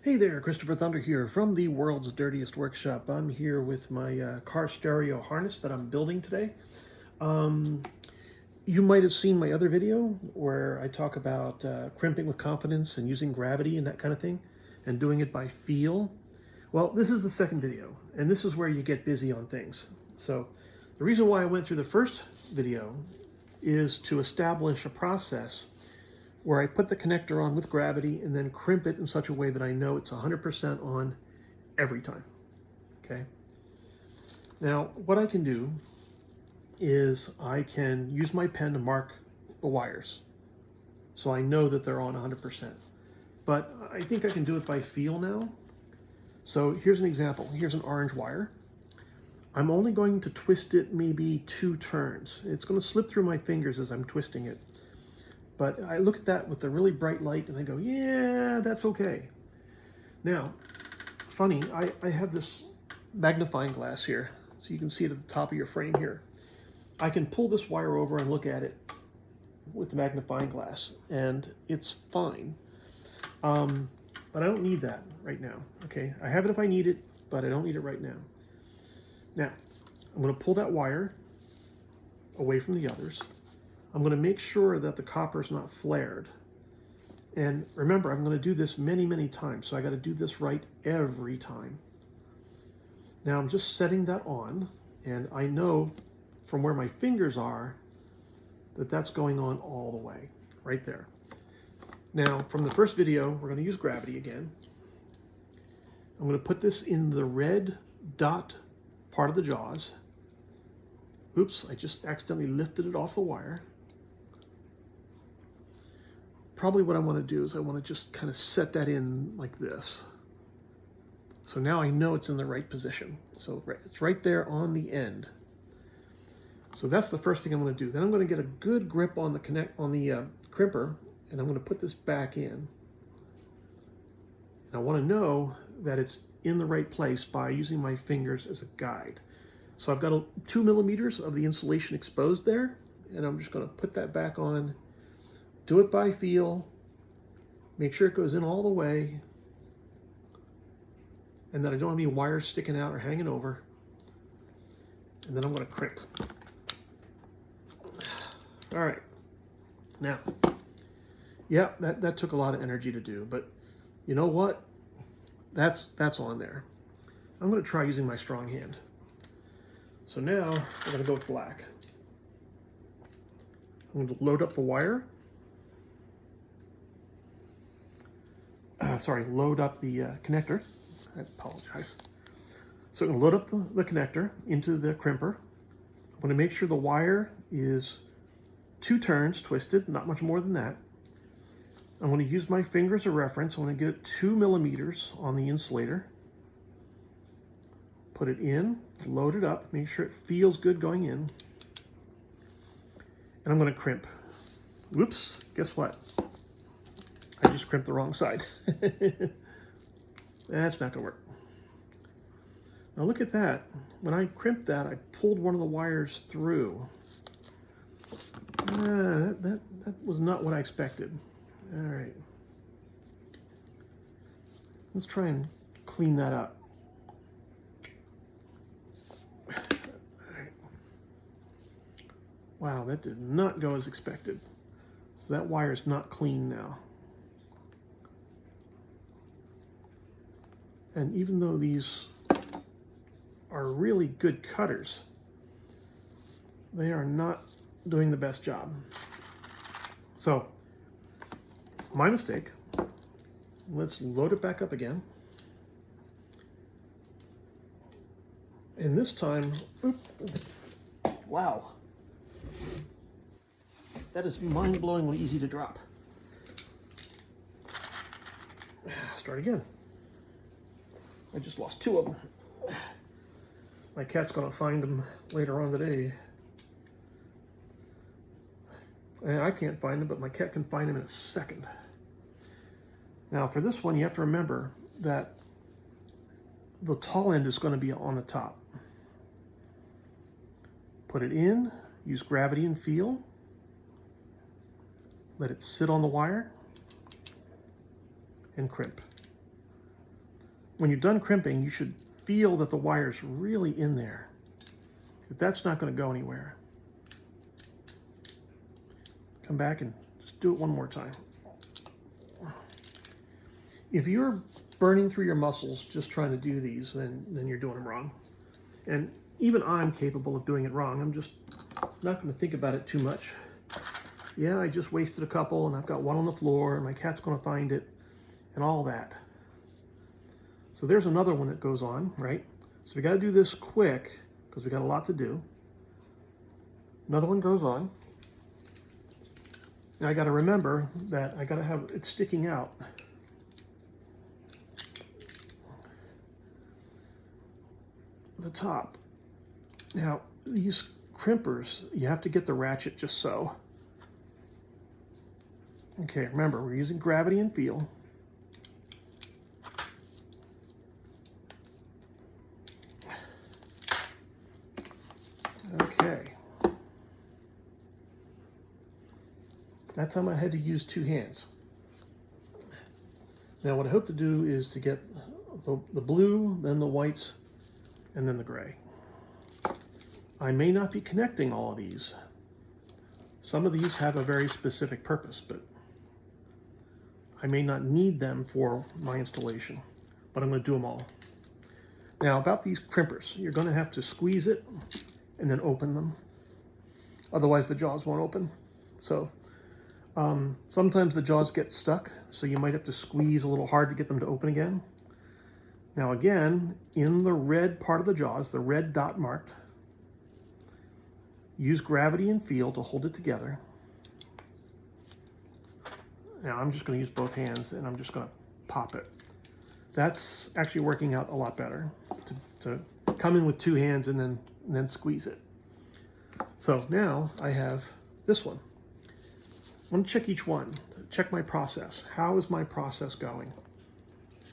Hey there, Christopher Thunder here from the world's dirtiest workshop. I'm here with my car stereo harness that I'm building today. Um, you might have seen my other video where I talk about crimping with confidence and using gravity and that kind of thing and doing it by feel. Well, this is the second video, and this is where you get busy on things. So the reason why I went through the first video is to establish a process where I put the connector on with gravity and then crimp it in such a way that I know it's 100% on every time, okay? Now, what I can do is I can use my pen to mark the wires so I know that they're on 100%. But I think I can do it by feel now. So here's an example. Here's an orange wire. I'm only going to twist it maybe 2 turns. It's going to slip through my fingers as I'm twisting it. But I look at that with a really bright light and I go, yeah, that's okay. Now, funny, I have this magnifying glass here, so you can see it at the top of your frame here. I can pull this wire over and look at it with the magnifying glass, and it's fine. But I don't need that right now, okay? I have it if I need it, but I don't need it right now. Now, I'm gonna pull that wire away from the others. I'm going to make sure that the copper is not flared. And remember, I'm going to do this many, many times, so I got to do this right every time. Now I'm just setting that on, and I know from where my fingers are that that's going on all the way, right there. Now, from the first video, we're going to use gravity again. I'm going to put this in the red dot part of the jaws. Oops, I just accidentally lifted it off the wire. Probably what I want to do is I want to just kind of set that in like this. So now I know it's in the right position. So it's right there on the end. So that's the first thing I'm going to do. Then I'm going to get a good grip on the crimper, and I'm going to put this back in. And I want to know that it's in the right place by using my fingers as a guide. So I've got 2 millimeters of the insulation exposed there, and I'm just going to put that back on. Do it by feel, make sure it goes in all the way, and that I don't have any wires sticking out or hanging over. And then I'm going to crimp. All right. Now, yeah, that took a lot of energy to do, but you know what? That's on there. I'm going to try using my strong hand. So now we're going to go with black. I'm going to load up the wire. Load up the connector. I apologize. So I'm going to load up the connector into the crimper. I'm going to make sure the wire is 2 turns twisted, not much more than that. I'm going to use my finger as a reference. I'm going to get it 2 millimeters on the insulator. Put it in, load it up, make sure it feels good going in. And I'm going to crimp. Whoops, guess what? I just crimped the wrong side. That's not going to work. Now look at that. When I crimped that, I pulled one of the wires through. That was not what I expected. All right. Let's try and clean that up. All right. Wow, that did not go as expected. So that wire is not clean now. And even though these are really good cutters, they are not doing the best job. So, my mistake. Let's load it back up again. And this time, wow. That is mind-blowingly easy to drop. Start again. I just lost 2 of them. My cat's gonna find them later on today. I can't find them, but my cat can find them in a second. Now for this one, you have to remember that the tall end is going to be on the top. Put it in, use gravity and feel. Let it sit on the wire and crimp. when you're done crimping, you should feel that the wire's really in there. But that's not going to go anywhere. Come back and just do it one more time. If you're burning through your muscles just trying to do these, then you're doing them wrong. And even I'm capable of doing it wrong. I'm just not going to think about it too much. Yeah, I just wasted a couple, and I've got one on the floor, and my cat's going to find it, and all that. So there's another one that goes on, right? So we got to do this quick because we got a lot to do. Another one goes on. Now I got to remember that I got to have it sticking out. The top. Now these crimpers, you have to get the ratchet just so. Okay, remember we're using gravity and feel. Okay. That time I had to use two hands. Now what I hope to do is to get the blue, then the whites, and then the gray. I may not be connecting all of these. Some of these have a very specific purpose, but I may not need them for my installation, but I'm going to do them all. Now about these crimpers, you're going to have to squeeze it and then open them. Otherwise the jaws won't open. So sometimes the jaws get stuck, so you might have to squeeze a little hard to get them to open again. Now again, in the red part of the jaws, the red dot marked, use gravity and feel to hold it together. Now I'm just going to use both hands and I'm just going to pop it. That's actually working out a lot better, to come in with two hands and then squeeze it. So now I have this one. I want to check each one, check my process. How is my process going?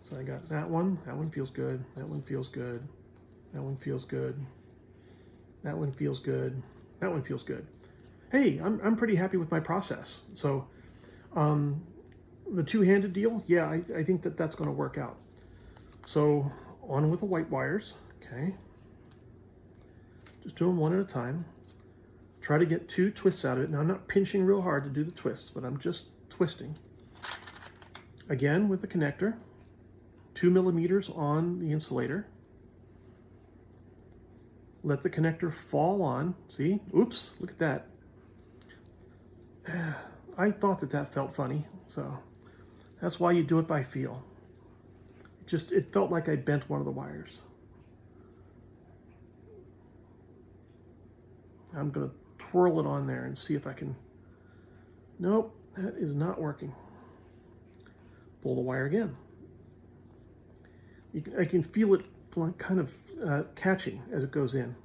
So I got that one feels good, that one feels good, that one feels good, that one feels good, that one feels good. Hey, I'm pretty happy with my process. So the two-handed deal, yeah, I think that's going to work out. So on with the white wires, okay. Just do them one at a time. Try to get 2 twists out of it. Now I'm not pinching real hard to do the twists, but I'm just twisting. Again with the connector, 2 millimeters on the insulator. Let the connector fall on. See? Oops, look at that. I thought that felt funny, so that's why you do it by feel. It felt like I bent one of the wires. I'm going to twirl it on there and see if I can. Nope, that is not working. Pull the wire again. I can feel it kind of catching as it goes in.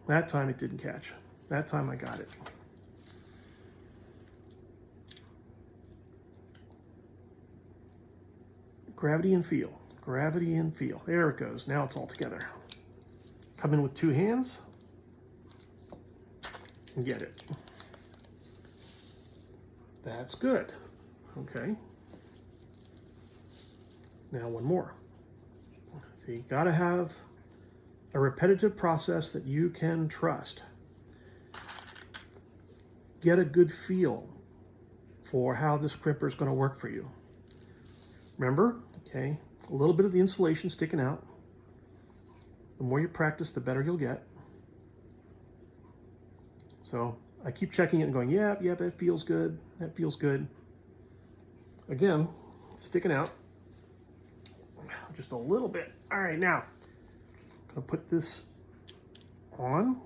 That time it didn't catch. That time I got it. Gravity and feel. Gravity and feel. There it goes. Now it's all together. Come in with 2 hands and get it. That's good. Okay. Now one more. So you got to have a repetitive process that you can trust. Get a good feel for how this crimper is going to work for you. Remember, okay, a little bit of the insulation sticking out. The more you practice, the better you'll get. So I keep checking it and going, yeah, that feels good. That feels good. Again, sticking out just a little bit. All right, now I'm gonna put this on.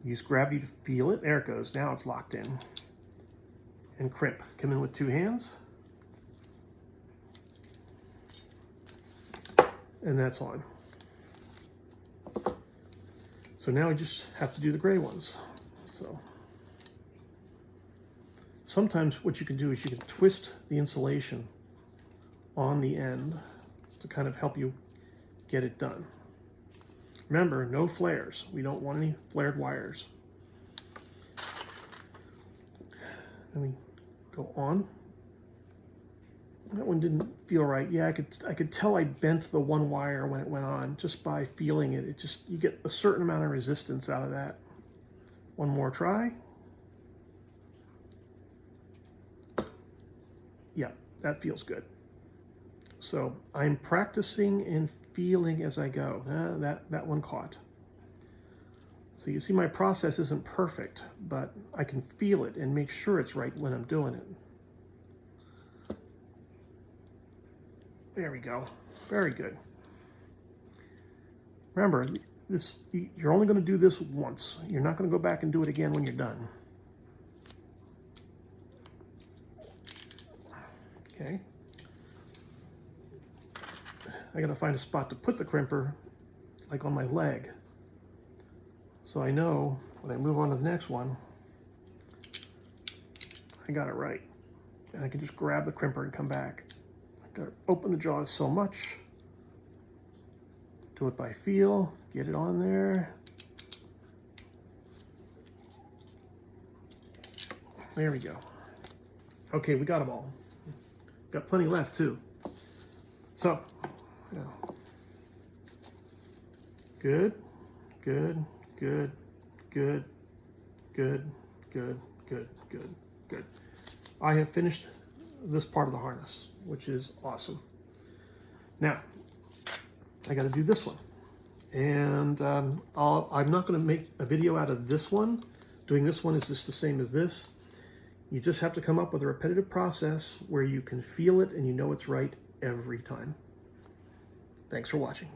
Use gravity to feel it. There it goes. Now it's locked in. And crimp. Come in with 2 hands. And that's on. So now we just have to do the gray ones. So sometimes what you can do is you can twist the insulation on the end to kind of help you get it done. Remember, no flares. We don't want any flared wires. Then we go on That one didn't feel right. Yeah, I could tell I bent the one wire when it went on just by feeling it. It just, you get a certain amount of resistance out of that. One more try. Yeah, that feels good. So I'm practicing and feeling as I go. That one caught. So you see my process isn't perfect, but I can feel it and make sure it's right when I'm doing it. There we go. Very good. Remember, you're only going to do this once. You're not going to go back and do it again when you're done. Okay. I got to find a spot to put the crimper, like on my leg. So I know when I move on to the next one, I got it right. And I can just grab the crimper and come back. I got to open the jaws so much. Do it by feel, get it on there. There we go. Okay, we got them all. Got plenty left too. So, yeah. Good, good, good, good, good, good, good, good, good. I have finished this part of the harness, which is awesome. Now, I got to do this one. And I'm not going to make a video out of this one. Doing this one is just the same as this. You just have to come up with a repetitive process where you can feel it and you know it's right every time. Thanks for watching.